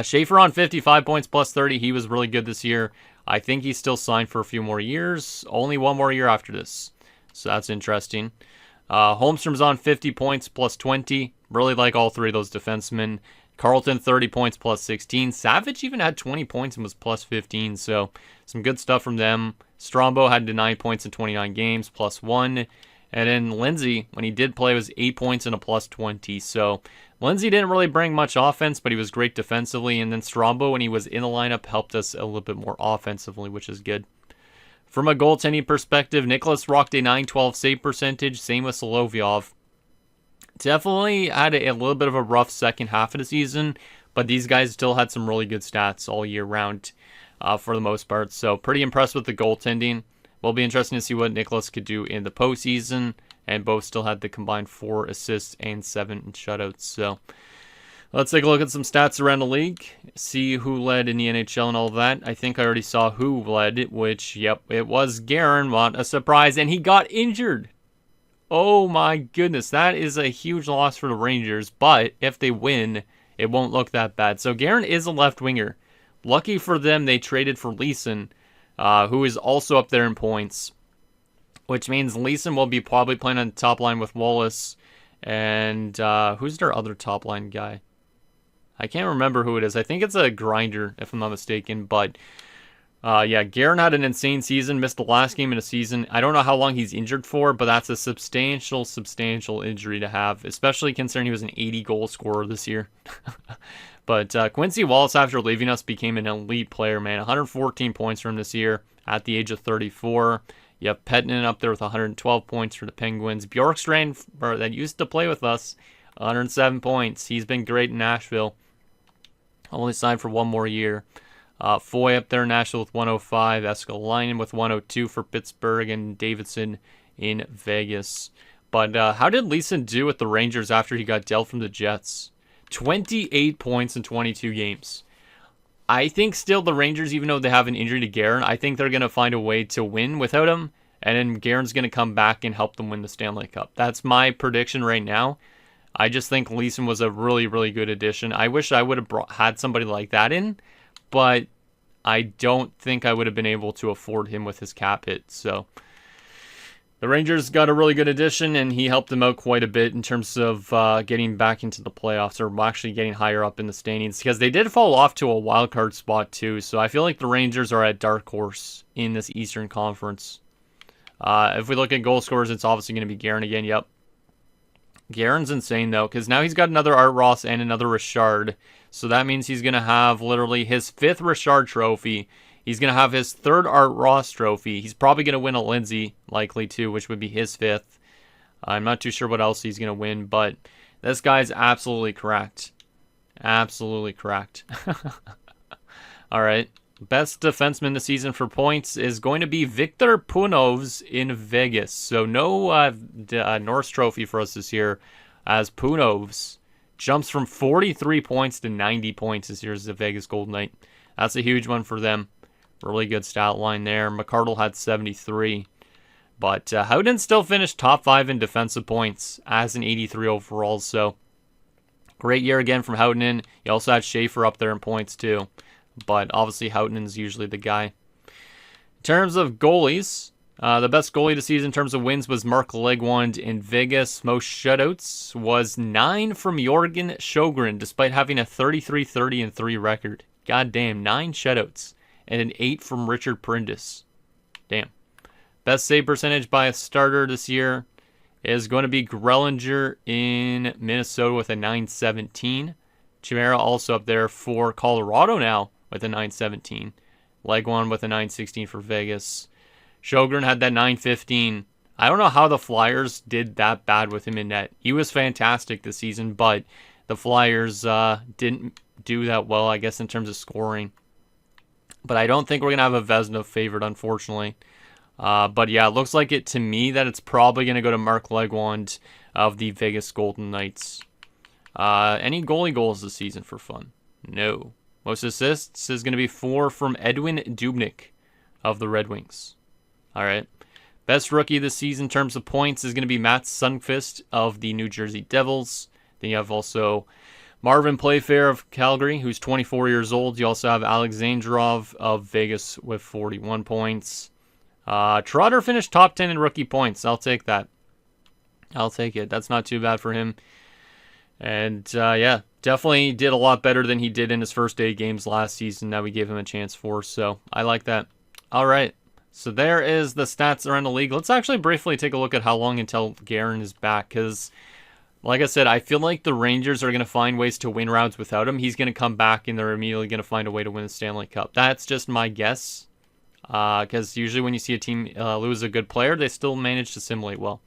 Schaefer on 55 points plus 30. He was really good this year. I think he's still signed for a few more years. Only one more year after this. So that's interesting. Holmstrom's on 50 points plus 20. Really like all three of those defensemen. Carlton, 30 points plus 16. Savage even had 20 points and was plus 15. So some good stuff from them. Strombo had 9 points in 29 games, plus 1. And then Lindsay, when he did play, was 8 points and a plus 20. So Lindsay didn't really bring much offense, but he was great defensively. And then Strombo, when he was in the lineup, helped us a little bit more offensively, which is good. From a goaltending perspective, Nicholas rocked a .912 save percentage. Same with Solovyov. Definitely had a little bit of a rough second half of the season, but these guys still had some really good stats all year round for the most part. So pretty impressed with the goaltending. Will be interesting to see what Nicholas could do in the postseason, and both still had the combined 4 assists and 7 shutouts. So let's take a look at some stats around the league, see who led in the NHL and all of that. I think I already saw who led, which, yep, it was Guerin. What a surprise, and he got injured. Oh my goodness, that is a huge loss for the Rangers, but if they win, it won't look that bad. So Guerin is a left winger. Lucky for them, they traded for Leeson, who is also up there in points, which means Leeson will be probably playing on the top line with Wallace. And who's their other top line guy? I can't remember who it is. I think it's a Grinder, if I'm not mistaken. But yeah, Guerin had an insane season, missed the last game in the season. I don't know how long he's injured for, but that's a substantial injury to have, especially considering he was an 80-goal scorer this year. But Quincy Wallace, after leaving us, became an elite player, man. 114 points for him this year at the age of 34. You have Pettinen up there with 112 points for the Penguins. Bjorkstrand, that used to play with us, 107 points. He's been great in Nashville. Only signed for one more year. Foy up there in Nashville with 105. Eskalainen with 102 for Pittsburgh. And Davidson in Vegas. But how did Leeson do with the Rangers after he got dealt from the Jets? 28 points in 22 games. I think still the Rangers, even though they have an injury to Guerin, I think they're going to find a way to win without him. And then Guerin's going to come back and help them win the Stanley Cup. That's my prediction right now. I just think Leeson was a really good addition. I wish I would have had somebody like that in, but I don't think I would have been able to afford him with his cap hit. So the Rangers got a really good addition, and he helped them out quite a bit in terms of getting back into the playoffs, or actually getting higher up in the standings, because they did fall off to a wild card spot too. So I feel like the Rangers are a dark horse in this Eastern Conference. If we look at goal scorers, it's obviously going to be Guerin again. Yep. Guerin's insane, though, because now he's got another Art Ross and another Richard. So that means he's going to have literally his 5th Richard trophy. He's going to have his 3rd Art Ross trophy. He's probably going to win a Lindsay, likely, too, which would be his 5th. I'm not too sure what else he's going to win, but this guy's absolutely correct. Absolutely correct. All right. Best defenseman this season for points is going to be Victor Punovs in Vegas. So no Norris Trophy for us this year, as Punovs jumps from 43 points to 90 points this year as the Vegas Golden Knight. That's a huge one for them. Really good stat line there. McArdle had 73. But Howden still finished top 5 in defensive points as an 83 overall. So great year again from Howden. You also had Schaefer up there in points too. But obviously Houghton's usually the guy. In terms of goalies, the best goalie this season in terms of wins was Mark Legwand in Vegas. Most shutouts was 9 from Jorgen Sjogren, despite having a 33-30-3 record. God damn, 9 shutouts. And an 8 from Richard Prindis. Damn. Best save percentage by a starter this year is going to be Grellinger in Minnesota with a 917. Chimera also up there for Colorado now with a 917. Legwand with a 916 for Vegas. Sjogren had that 915. I don't know how the Flyers did that bad with him in net. He was fantastic this season, but the Flyers didn't do that well, I guess, in terms of scoring. But I don't think we're going to have a Vezina favorite, unfortunately. But yeah, it looks like it to me that it's probably going to go to Mark Legwand of the Vegas Golden Knights. Any goalie goals this season for fun? No. Most assists is going to be 4 from Edwin Dubnyk of the Red Wings. All right. Best rookie this season in terms of points is going to be Matt Sundqvist of the New Jersey Devils. Then you have also Marvin Playfair of Calgary, who's 24 years old. You also have Alexandrov of Vegas with 41 points. Trotter finished top 10 in rookie points. I'll take that. I'll take it. That's not too bad for him. And yeah, definitely did a lot better than he did in his first 8 games last season that we gave him a chance for. So I like that. All right. So there is the stats around the league. Let's actually briefly take a look at how long until Guerin is back. Because, like I said, I feel like the Rangers are going to find ways to win rounds without him. He's going to come back and they're immediately going to find a way to win the Stanley Cup. That's just my guess. Because usually when you see a team lose a good player, they still manage to assimilate well.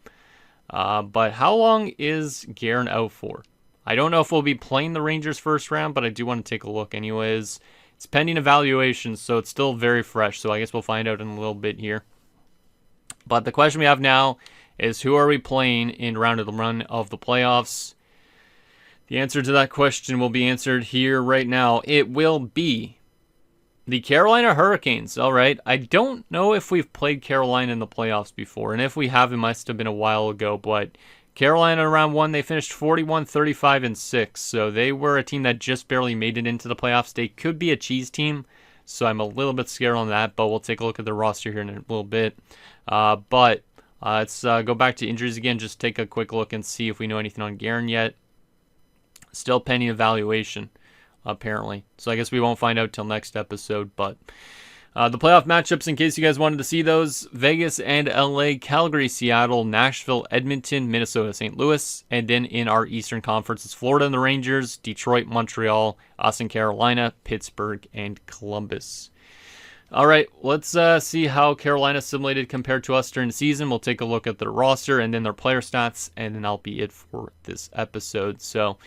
But how long is Guerin out for? I don't know if we'll be playing the Rangers first round, but I do want to take a look anyways. It's pending evaluation, so it's still very fresh, so I guess we'll find out in a little bit here. But the question we have now is, who are we playing in round of the run of the playoffs? The answer to that question will be answered here right now. It will be the Carolina Hurricanes. All right. I don't know if we've played Carolina in the playoffs before, and if we have, it must have been a while ago, but Carolina in round 1, they finished 41-35-6, so they were a team that just barely made it into the playoffs. They could be a cheese team, so I'm a little bit scared on that, but we'll take a look at the roster here in a little bit. But let's go back to injuries again, just take a quick look and see if we know anything on Guerin yet. Still pending evaluation, apparently. So I guess we won't find out till next episode, but the playoff matchups, in case you guys wanted to see those: Vegas and LA, Calgary, Seattle, Nashville, Edmonton, Minnesota, St. Louis, and then in our Eastern Conference, it's Florida and the Rangers, Detroit, Montreal, us and Carolina, Pittsburgh, and Columbus. All right, let's see how Carolina assimilated compared to us during the season. We'll take a look at their roster and then their player stats, and then that'll be it for this episode. So,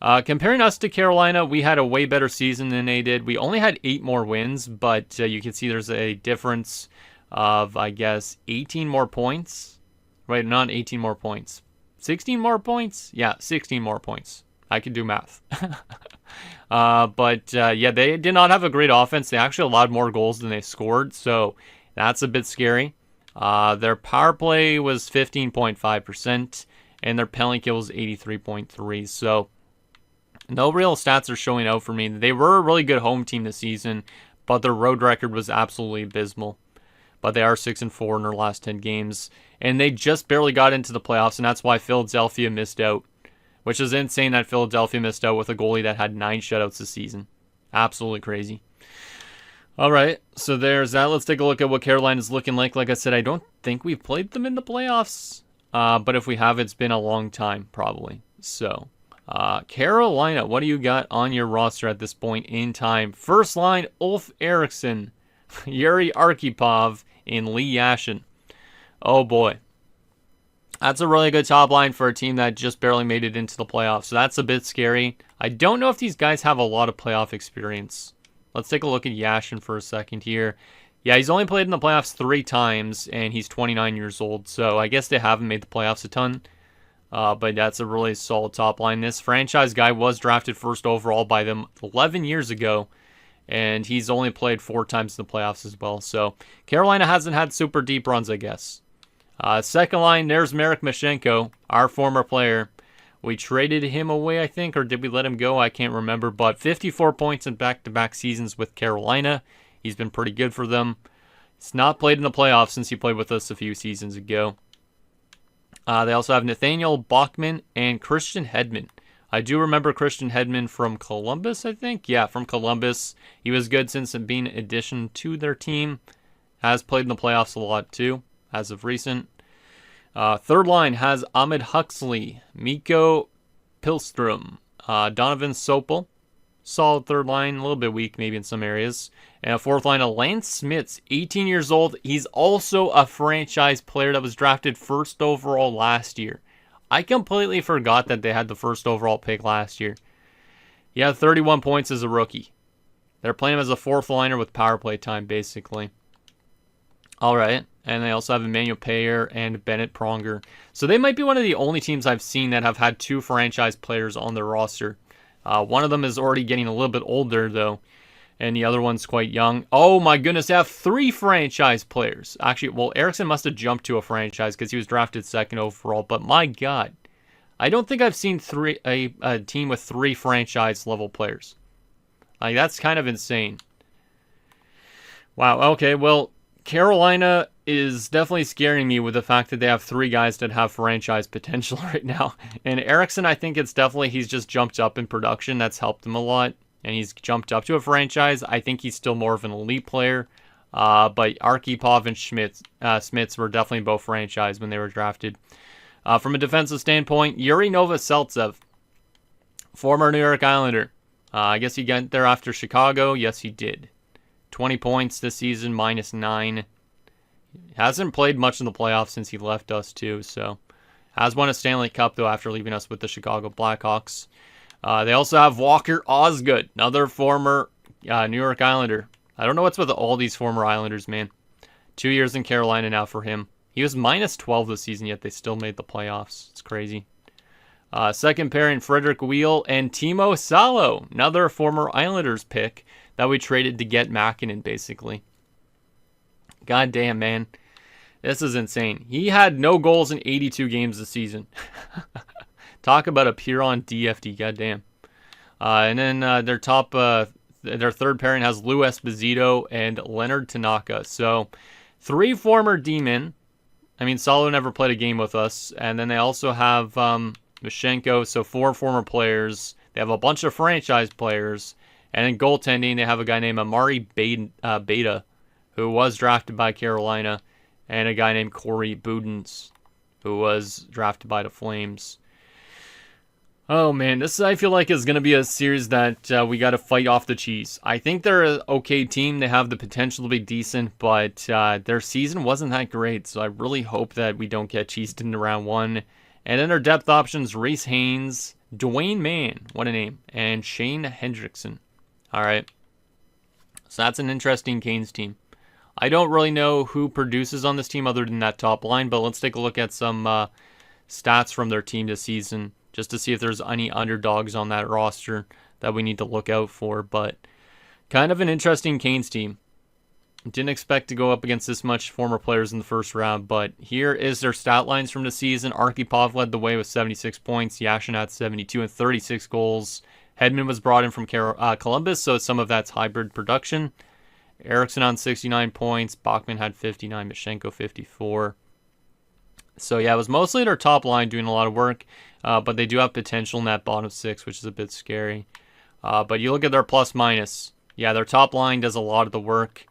comparing us to Carolina, we had a way better season than they did. We only had 8 more wins, but you can see there's a difference of, I guess, 18 more points. Right, not 18 more points. 16 more points? Yeah, 16 more points. I can do math. But yeah, they did not have a great offense. They actually allowed more goals than they scored, so that's a bit scary. Their power play was 15.5%, and their penalty kill was 83.3%. So no real stats are showing out for me. They were a really good home team this season, but their road record was absolutely abysmal. But they are 6-4 in their last 10 games, and they just barely got into the playoffs, and that's why Philadelphia missed out. Which is insane that Philadelphia missed out with a goalie that had 9 shutouts this season. Absolutely crazy. All right, so there's that. Let's take a look at what Carolina's looking like. Like I said, I don't think we've played them in the playoffs, but if we have, it's been a long time, probably. So, Carolina, what do you got on your roster at this point in time? First line, Ulf Eriksson, Yuri Arkhipov, and Lee Yashin. Oh boy. That's a really good top line for a team that just barely made it into the playoffs, so that's a bit scary. I don't know if these guys have a lot of playoff experience. Let's take a look at Yashin for a second here. Yeah, he's only played in the playoffs 3 times, and he's 29 years old, so I guess they haven't made the playoffs a ton. But that's a really solid top line. This franchise guy was drafted first overall by them 11 years ago, and he's only played 4 times in the playoffs as well. So Carolina hasn't had super deep runs, I guess. Second line, there's Marek Mashenko, our former player. We traded him away, I think, or did we let him go? I can't remember. But 54 points in back-to-back seasons with Carolina. He's been pretty good for them. He's not played in the playoffs since he played with us a few seasons ago. They also have Nathaniel Bachman and Christian Hedman. I do remember Christian Hedman from Columbus, I think. Yeah, from Columbus. He was good since being an addition to their team. Has played in the playoffs a lot, too, as of recent. Third line has Ahmed Huxley, Mikko Pilstrom, Donovan Sopel. Solid third line, a little bit weak maybe in some areas. And a fourth line of Lance Smits, 18 years old. He's also a franchise player that was drafted first overall last year. I completely forgot that they had the first overall pick last year. He had 31 points as a rookie. They're playing him as a fourth liner with power play time, basically. All right. And they also have Emmanuel Payer and Bennett Pronger. So they might be one of the only teams I've seen that have had 2 franchise players on their roster. One of them is already getting a little bit older, though. And the other one's quite young. Oh, my goodness. They have 3 franchise players. Actually, well, Eriksson must have jumped to a franchise because he was drafted second overall. But my God. I don't think I've seen a team with 3 franchise-level players. Like, that's kind of insane. Wow. Okay, well, Carolina is definitely scaring me with the fact that they have 3 guys that have franchise potential right now. And Eriksson, I think he's just jumped up in production. That's helped him a lot. And he's jumped up to a franchise. I think he's still more of an elite player. But Arkhipov and Smits were definitely both franchise when they were drafted. From a defensive standpoint, Yuri Novoseltsev, former New York Islander. I guess he got there after Chicago. Yes, he did. 20 points this season, -9. Hasn't played much in the playoffs since he left us, too. So, has won a Stanley Cup, though, after leaving us with the Chicago Blackhawks. They also have Walker Osgood, another former New York Islander. I don't know what's with all these former Islanders, man. 2 years in Carolina now for him. He was -12 this season, yet they still made the playoffs. It's crazy. Second pairing, Frederick Wheel and Timo Salo, another former Islanders pick that we traded to get Mäkinen, basically. God damn, man. This is insane. He had no goals in 82 games this season. Talk about a pure-on DFD, goddamn. And then their third pairing has Lou Esposito and Leonard Tanaka. So, 3 former D-men. I mean, Salo never played a game with us. And then they also have Mashenko, so 4 former players. They have a bunch of franchise players. And in goaltending, they have a guy named Amari Beta, who was drafted by Carolina, and a guy named Corey Budens, who was drafted by the Flames. Oh, man, this I feel like is going to be a series that we got to fight off the cheese. I think they're an okay team. They have the potential to be decent, but their season wasn't that great, so I really hope that we don't get cheesed in round 1. And then their depth options, Reese Haynes, Dwayne Mann, what a name, and Shane Hendrickson. All right. So that's an interesting Canes team. I don't really know who produces on this team other than that top line, but let's take a look at some stats from their team this season just to see if there's any underdogs on that roster that we need to look out for. But kind of an interesting Canes team. Didn't expect to go up against this much former players in the first round, but here is their stat lines from the season. Arkhipov led the way with 76 points. Yashin had 72 and 36 goals. Hedman was brought in from Columbus, so some of that's hybrid production. Eriksson on 69 points. Bachman had 59. Mashenko 54. So, yeah, it was mostly their top line doing a lot of work, but they do have potential in that bottom 6, which is a bit scary. But you look at their plus-minus. Yeah, their top line does a lot of the work.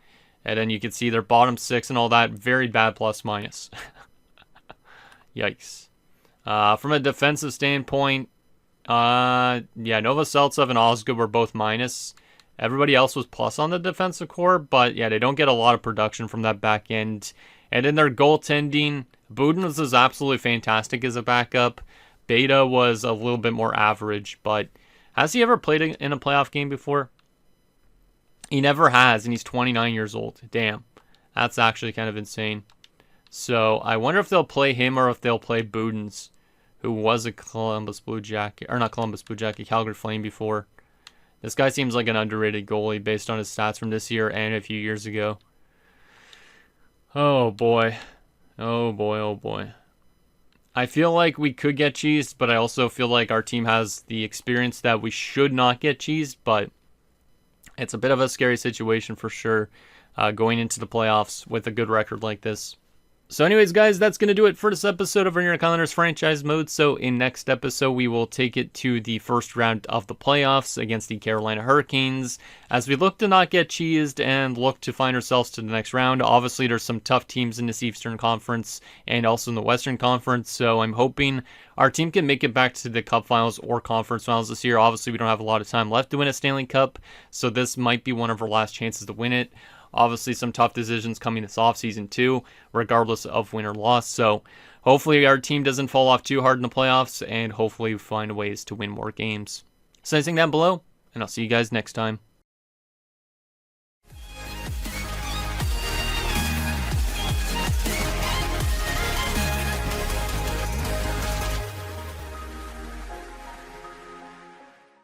And then you can see their bottom six and all that. Very bad plus minus. Yikes. From a defensive standpoint, yeah, Novoseltsov and Osgood were both minus. Everybody else was plus on the defensive core, but yeah, they don't get a lot of production from that back end. And in their goaltending, Budin was absolutely fantastic as a backup. Beta was a little bit more average, but has he ever played in a playoff game before? He never has, and he's 29 years old. Damn, that's actually kind of insane. So I wonder if they'll play him or if they'll play Budins, who was a Columbus Blue Jacket, or not Columbus Blue Jacket, Calgary Flame before. This guy seems like an underrated goalie based on his stats from this year and a few years ago. Oh boy. Oh boy, oh boy. I feel like we could get cheesed, but I also feel like our team has the experience that we should not get cheesed, but it's a bit of a scary situation for sure, going into the playoffs with a good record like this. So anyways, guys, that's going to do it for this episode of New York Islanders franchise mode. So in next episode, we will take it to the first round of the playoffs against the Carolina Hurricanes as we look to not get cheesed and look to find ourselves to the next round. Obviously, there's some tough teams in this Eastern Conference and also in the Western Conference. So I'm hoping our team can make it back to the Cup Finals or Conference Finals this year. Obviously, we don't have a lot of time left to win a Stanley Cup, so this might be one of our last chances to win it. Obviously, some tough decisions coming this offseason too, regardless of win or loss. So hopefully our team doesn't fall off too hard in the playoffs, and hopefully we find ways to win more games. So anything down below, and I'll see you guys next time.